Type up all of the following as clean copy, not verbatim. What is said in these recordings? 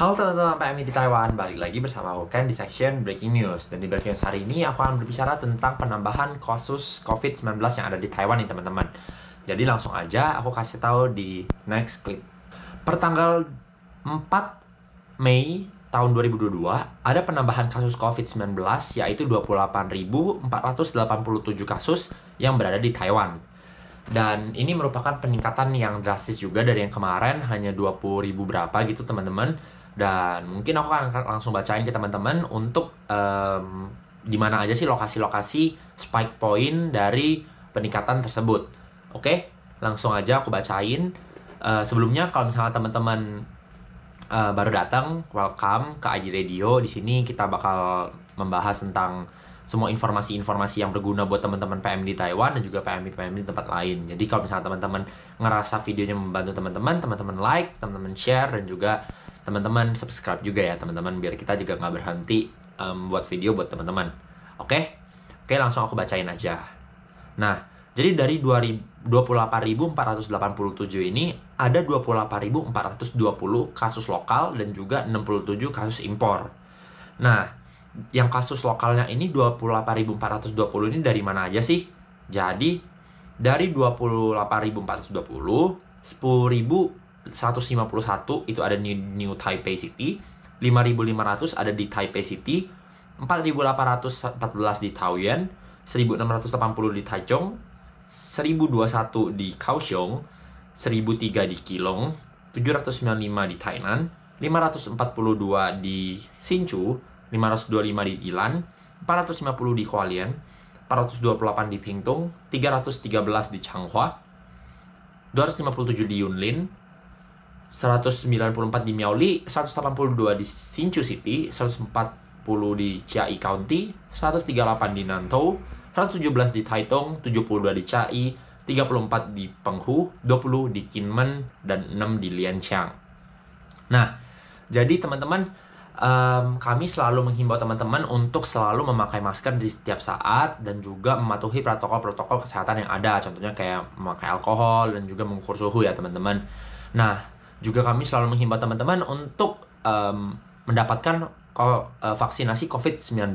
Halo teman-teman PMI di Taiwan, balik lagi bersama aku Ken di section Breaking News. Dan di Breaking News hari ini aku akan berbicara tentang penambahan kasus COVID-19 yang ada di Taiwan nih teman-teman. Jadi langsung aja aku kasih tahu di next clip. Pertanggal 4 Mei tahun 2022 ada penambahan kasus COVID-19 yaitu 28.487 kasus yang berada di Taiwan. Dan ini merupakan peningkatan yang drastis juga dari yang kemarin, hanya 20.000 berapa gitu teman-teman. Dan mungkin aku akan langsung bacain ke teman-teman untuk di mana aja sih lokasi-lokasi spike point dari peningkatan tersebut. Oke, langsung aja aku bacain. Sebelumnya kalau misalnya teman-teman baru datang, welcome ke IG Radio. Di sini kita bakal membahas tentang semua informasi-informasi yang berguna buat teman-teman PMI di Taiwan dan juga PMI-PMI di tempat lain. Jadi kalau misalnya teman-teman ngerasa videonya membantu teman-teman, teman-teman like, teman-teman share, dan juga teman-teman subscribe juga ya teman-teman, biar kita juga nggak berhenti buat video buat teman-teman. Oke, langsung aku bacain aja. Nah, jadi dari 28.487 ini ada 28.420 kasus lokal dan juga 67 kasus impor. Nah, yang kasus lokalnya ini 28.420 ini dari mana aja sih? Jadi dari 28.420, 10.151 itu ada di New Taipei City, 5.500 ada di Taipei City, 4.814 di Taoyuan, 1.680 di Taichung, 1.021 di Kaohsiung, 1.003 di Keelung, 795 di Tainan, 542 di Hsinchu, 525 di Ilan, 450 di Hualien, 428 di Pingtung, 313 di Changhua, 257 di Yunlin, 194 di Miaoli, 182 di Hsinchu City, 140 di Chiayi County, 138 di Nantou, 117 di Taitung, 72 di Chiayi, 34 di Penghu, 20 di Kinmen, dan 6 di Lianqiang. Nah, jadi teman-teman, kami selalu menghimbau teman-teman untuk selalu memakai masker di setiap saat dan juga mematuhi protokol-protokol kesehatan yang ada, contohnya kayak memakai alkohol dan juga mengukur suhu ya teman-teman. Nah, juga kami selalu menghimbau teman-teman untuk mendapatkan vaksinasi COVID-19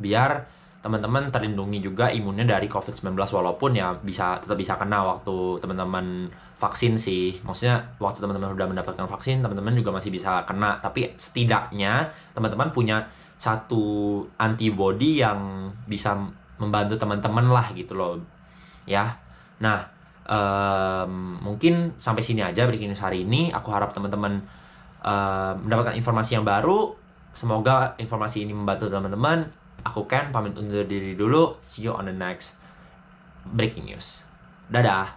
biar teman-teman terlindungi juga imunnya dari COVID-19, walaupun ya tetap bisa kena waktu teman-teman vaksin sih. Maksudnya waktu teman-teman sudah mendapatkan vaksin, teman-teman juga masih bisa kena, tapi setidaknya teman-teman punya satu antibody yang bisa membantu teman-teman lah gitu loh ya. Nah, mungkin sampai sini aja breaking news hari ini. Aku harap teman-teman mendapatkan informasi yang baru. Semoga informasi ini membantu teman-teman. Aku Ken, pamit undur diri dulu. See you on the next breaking news. Dadah.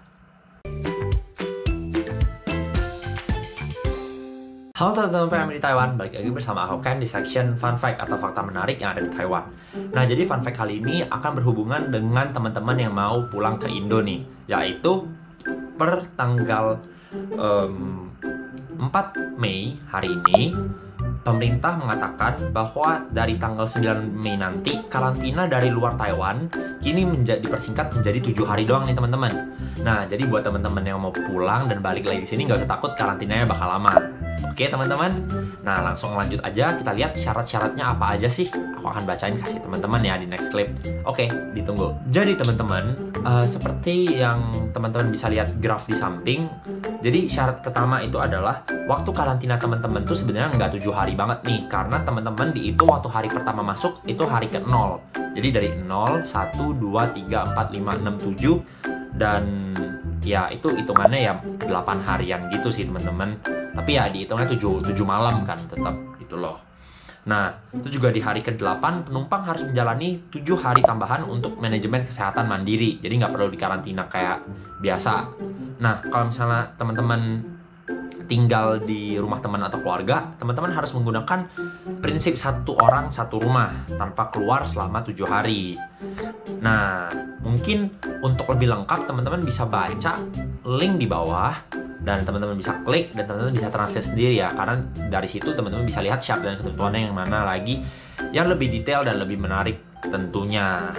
Halo teman-teman PMI di Taiwan, balik lagi bersama aku Ken di section fun fact atau fakta menarik yang ada di Taiwan. Nah, jadi fun fact kali ini akan berhubungan dengan teman-teman yang mau pulang ke Indo nih, yaitu per tanggal 4 Mei hari ini, pemerintah mengatakan bahwa dari tanggal 9 Mei nanti karantina dari luar Taiwan kini dipersingkat menjadi 7 hari doang nih teman-teman. Nah, jadi buat teman-teman yang mau pulang dan balik lagi di sini nggak usah takut, karantinanya bakal lama. Oke teman-teman, nah langsung lanjut aja, kita lihat syarat-syaratnya apa aja sih. Aku akan bacain kasih teman-teman ya di next clip. Oke, ditunggu. Jadi teman-teman, seperti yang teman-teman bisa lihat graf di samping, jadi syarat pertama itu adalah waktu karantina teman-teman tuh sebenarnya nggak 7 hari banget nih, karena teman-teman dihitung waktu hari pertama masuk itu hari ke 0. Jadi dari 0, 1, 2, 3, 4, 5, 6, 7, dan ya itu hitungannya ya 8 harian gitu sih teman-teman. Tapi ya dihitungnya 7 malam kan tetap gitu loh. Nah, itu juga di hari ke-8 penumpang harus menjalani 7 hari tambahan untuk manajemen kesehatan mandiri. Jadi nggak perlu dikarantina kayak biasa. Nah, kalau misalnya teman-teman tinggal di rumah teman atau keluarga, teman-teman harus menggunakan prinsip 1 orang 1 rumah tanpa keluar selama 7 hari. Nah, mungkin untuk lebih lengkap teman-teman bisa baca link di bawah dan teman-teman bisa klik dan teman-teman bisa translate sendiri ya, karena dari situ teman-teman bisa lihat syarat dan ketentuannya yang mana lagi yang lebih detail dan lebih menarik tentunya.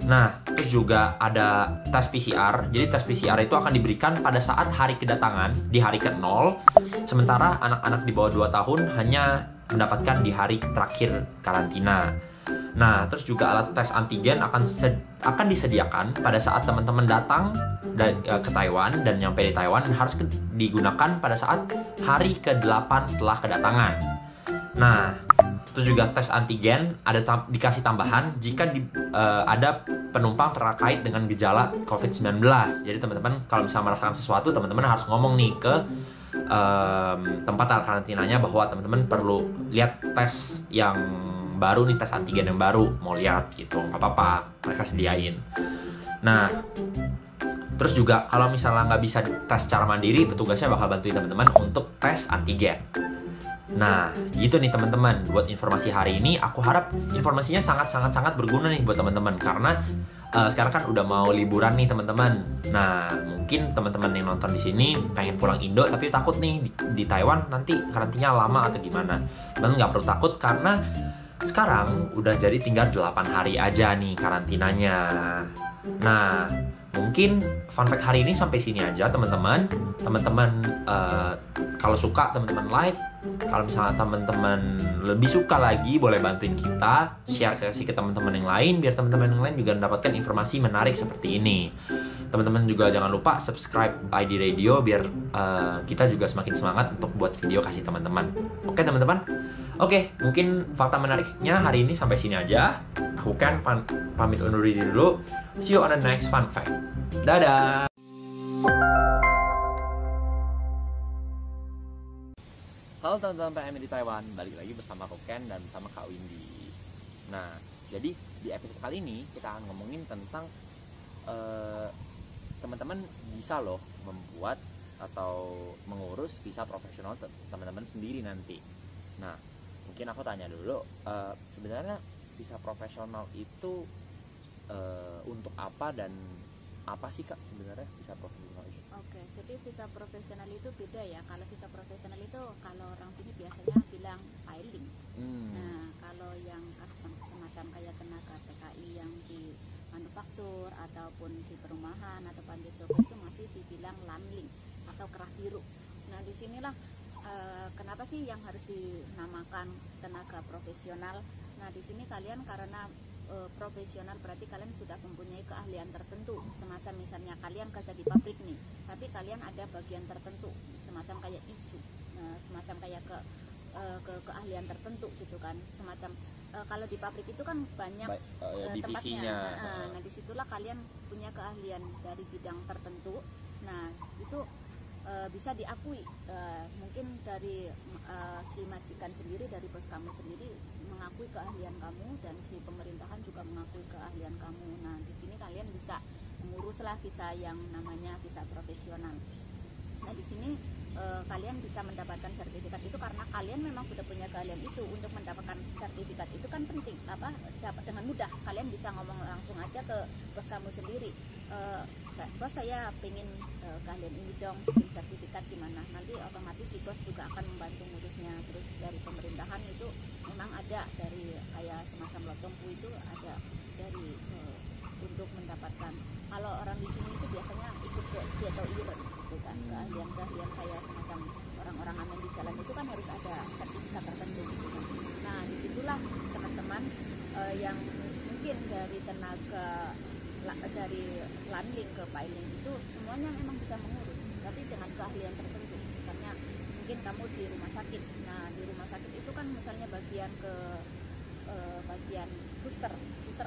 Nah, terus juga ada tes PCR. Jadi tes PCR itu akan diberikan pada saat hari kedatangan, di hari ke-0. Sementara anak-anak di bawah 2 tahun hanya mendapatkan di hari terakhir karantina. Nah, terus juga alat tes antigen akan disediakan pada saat teman-teman datang ke Taiwan dan nyampe di Taiwan, harus digunakan pada saat hari ke-8 setelah kedatangan. Nah, terus juga tes antigen dikasih tambahan jika ada penumpang terkait dengan gejala COVID-19. Jadi teman-teman kalau misalnya merasakan sesuatu, teman-teman harus ngomong nih ke tempat karantinanya bahwa teman-teman perlu lihat tes yang baru nih, tes antigen yang baru, mau lihat gitu, nggak apa-apa, mereka sediain. Nah, terus juga kalau misalnya nggak bisa tes secara mandiri, petugasnya bakal bantuin teman-teman untuk tes antigen. Nah, gitu nih teman-teman, buat informasi hari ini, aku harap informasinya sangat berguna nih buat teman-teman, karena sekarang kan udah mau liburan nih teman-teman. Nah, mungkin teman-teman yang nonton di sini pengen pulang Indo tapi takut nih di Taiwan nanti karantinanya lama atau gimana. Teman-teman nggak perlu takut, karena sekarang udah jadi tinggal 8 hari aja nih karantinanya. Nah, mungkin fun fact hari ini sampai sini aja teman-teman. Teman-teman kalau suka teman-teman like. Kalau misalnya teman-teman lebih suka lagi, boleh bantuin kita share ke teman-teman yang lain, biar teman-teman yang lain juga mendapatkan informasi menarik seperti ini. Teman-teman juga jangan lupa subscribe ID Radio biar kita juga semakin semangat untuk buat video kasih teman-teman. Oke teman-teman? Oke, mungkin fakta menariknya hari ini sampai sini aja. Aku kan pamit undur diri dulu. See you on the next fun fact. Dadah! Halo teman-teman PMI di Taiwan, balik lagi bersama Ko Ken dan bersama Kak Windy. Nah, jadi di episode kali ini kita akan ngomongin tentang teman-teman bisa loh membuat atau mengurus visa profesional teman-teman sendiri nanti. Nah, mungkin aku tanya dulu, sebenarnya visa profesional itu untuk apa dan apa sih Kak sebenarnya visa profesional itu? Oke, jadi visa profesional itu beda ya. Kalau visa profesional itu kalau orang sini biasanya bilang filing. Nah, kalau yang semacam kayak tenaga TKI yang di manufaktur ataupun di perumahan atau panti jompo itu masih dibilang lanling atau kerah biru. Nah, disinilah kenapa sih yang harus dinamakan tenaga profesional? Nah, di sini kalian karena profesional berarti kalian sudah mempunyai keahlian tertentu, semacam misalnya kalian kerja di pabrik nih, tapi kalian ada bagian tertentu semacam kayak isu, semacam kayak keahlian tertentu gitu kan, semacam kalau di pabrik itu kan banyak tempatnya. Nah, disitulah kalian punya keahlian dari bidang tertentu. Nah, itu bisa diakui, mungkin dari si majikan sendiri, dari bos kamu sendiri mengakui keahlian kamu, dan si pemerintahan juga mengakui keahlian kamu. Nah, di sini kalian bisa menguruslah visa yang namanya visa profesional. Nah, di sini kalian bisa mendapatkan sertifikat itu karena kalian memang sudah punya keahlian itu. Untuk mendapatkan sertifikat itu kan penting, dapat dengan mudah. Kalian bisa ngomong langsung aja ke bos kamu sendiri, bos saya pengen keahlian ini dong, sertifikat gimana. Nanti otomatis si bos juga akan membantu ngurusnya. Terus dari pemerintahan itu memang ada dari kayak semacam lotompu itu ada dari untuk mendapatkan. Kalau orang di sini itu biasanya ikut ke atau iron gitu kan, keahlian kayak semacam orang-orang aman di jalan itu kan harus ada sertifikat tertentu gitu kan. Nah, disitulah teman-teman yang mungkin dari tenaga dari landing ke piling itu semuanya memang bisa mengurus, tapi dengan keahlian tertentu. Misalnya mungkin kamu di rumah sakit. Nah, di rumah sakit itu kan misalnya bagian suster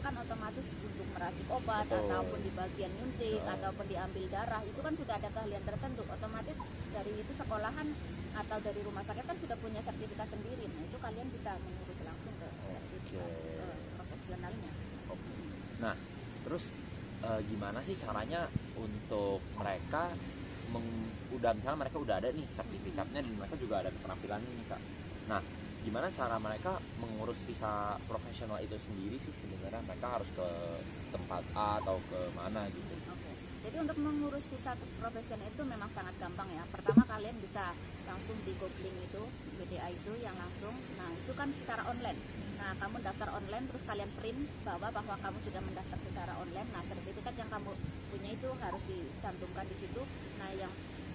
kan otomatis untuk meracik obat, ataupun di bagian nyuntik, ataupun diambil darah, itu kan sudah ada keahlian tertentu. Otomatis dari itu sekolahan atau dari rumah sakit kan sudah punya sertifikat sendiri. Nah, itu kalian bisa mengurus langsung ke sertifikat profesionalnya. Nah, terus gimana sih caranya untuk mereka misalnya mereka udah ada nih sertifikatnya dan mereka juga ada keterampilannya nih Kak. Nah, gimana cara mereka mengurus visa profesional itu sendiri sih sebenarnya? Mereka harus ke tempat A atau ke mana gitu? Oke. Jadi untuk mengurus visa profesional itu memang sangat gampang ya. Pertama kalian bisa langsung di googling itu, BDA itu yang langsung. Nah, itu kan secara online. Nah, kamu daftar online terus kalian print bahwa kamu sudah mendaftar secara online. Nah, sertifikat yang kamu punya itu harus dicantumkan di situ. Nah,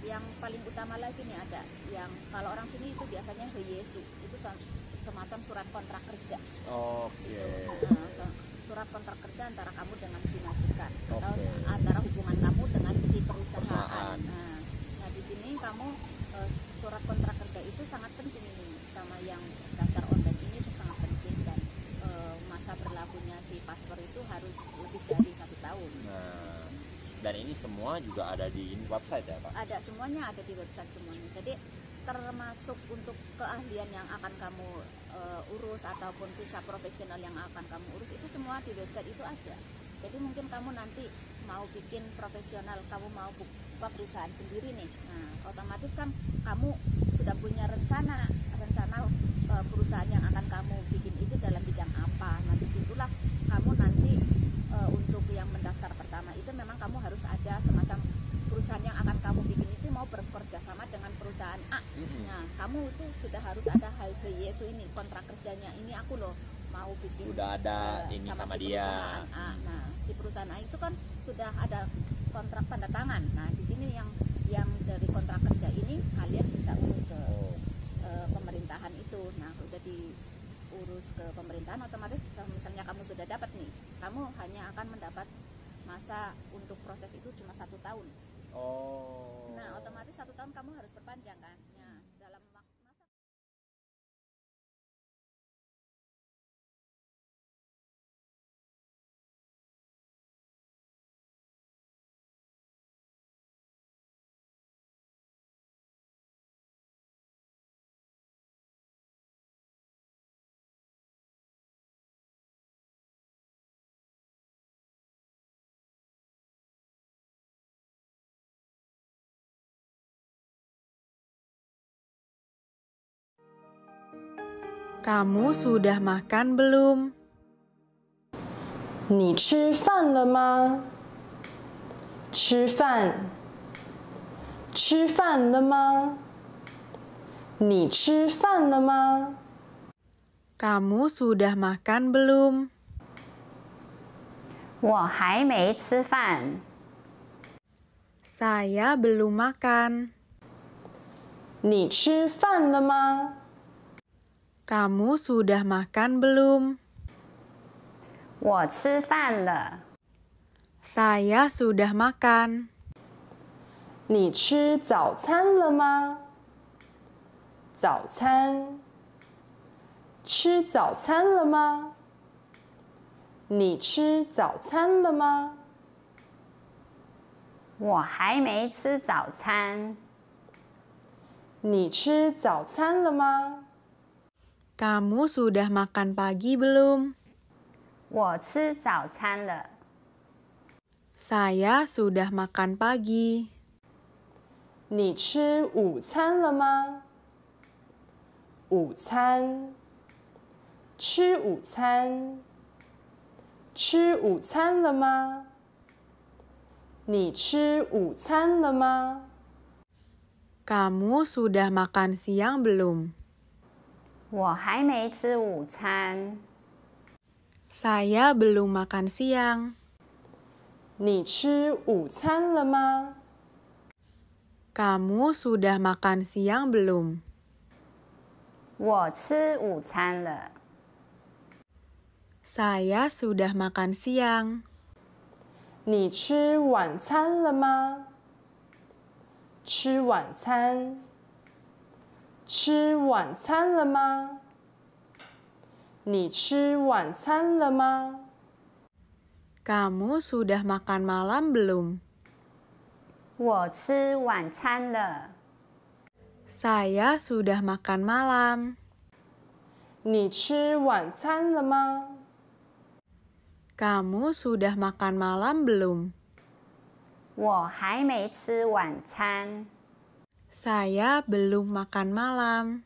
yang paling utama lagi nih ada yang kalau orang sini itu biasanya HYSU, itu semacam surat kontrak kerja. Oke. Nah, surat kontrak kerja antara kamu dengan si majikan atau antara hubungan kamu dengan si perusahaan. Nah, di sini kamu surat kontrak kerja itu sangat penting ini, sama yang daftar online ini itu sangat penting, dan masa berlakunya si paspor itu harus lebih dari 1 tahun. Nah, dan ini semua juga ada di website ya Pak? Ada, semuanya ada di website semuanya. Jadi termasuk untuk keahlian yang akan kamu urus ataupun visa profesional yang akan kamu urus itu semua di website itu ada. Jadi mungkin kamu nanti mau bikin profesional, kamu mau buka perusahaan sendiri nih. Nah, otomatis kan kamu sudah punya rencana perusahaan yang akan kamu bikin itu dalam bidang apa. Nah, disitulah kamu nanti untuk yang mendaftar pertama itu memang kamu harus ada semacam perusahaan yang akan kamu bikin itu mau bekerja sama dengan perusahaan A. Nah, kamu itu sudah harus ada HYSU ini, kontrak kerjanya. Ini aku loh mau bikin udah ada ini sama si dia. perusahaan A. Nah, si perusahaan A itu kan sudah ada kontrak tanda tangan. Nah, di sini yang dari kontrak kerja ini kalian bisa urus ke pemerintahan itu. Nah, udah diurus ke pemerintahan, otomatis misalnya kamu sudah dapat nih, kamu hanya akan mendapat masa untuk proses itu cuma 1 tahun. Nah, otomatis 1 tahun kamu harus perpanjang kan. Nah, dalam masa Kamu sudah makan belum? 你吃饭了吗？吃饭，吃饭了吗？你吃饭了吗？ Kamu sudah makan belum? 我还没吃饭。 Saya belum makan. 你吃饭了吗？ Kamu sudah makan belum? 我吃饭了。 Saya sudah makan. 你吃早餐了吗？早餐，吃早餐了吗？你吃早餐了吗？ 我还没吃早餐。 你吃早餐了吗？ Kamu sudah makan pagi belum? 我吃早餐了。 Saya sudah makan pagi. 你吃午餐了吗？午餐，吃午餐，吃午餐了吗？你吃午餐了吗？ Kamu sudah makan siang belum? 我还没吃午餐。 Saya belum makan siang. 你吃午餐了吗？ Kamu sudah makan siang belum? 我吃午餐了。 Saya sudah makan siang. 你吃晚餐了吗？吃晚餐，吃晚餐了吗？你吃晚餐了吗？ Kamu sudah makan malam belum? 我吃晚餐了。 Saya sudah makan malam. 你吃晚餐了吗？ Kamu sudah makan malam belum? 我还没吃晚餐。 Saya belum makan malam.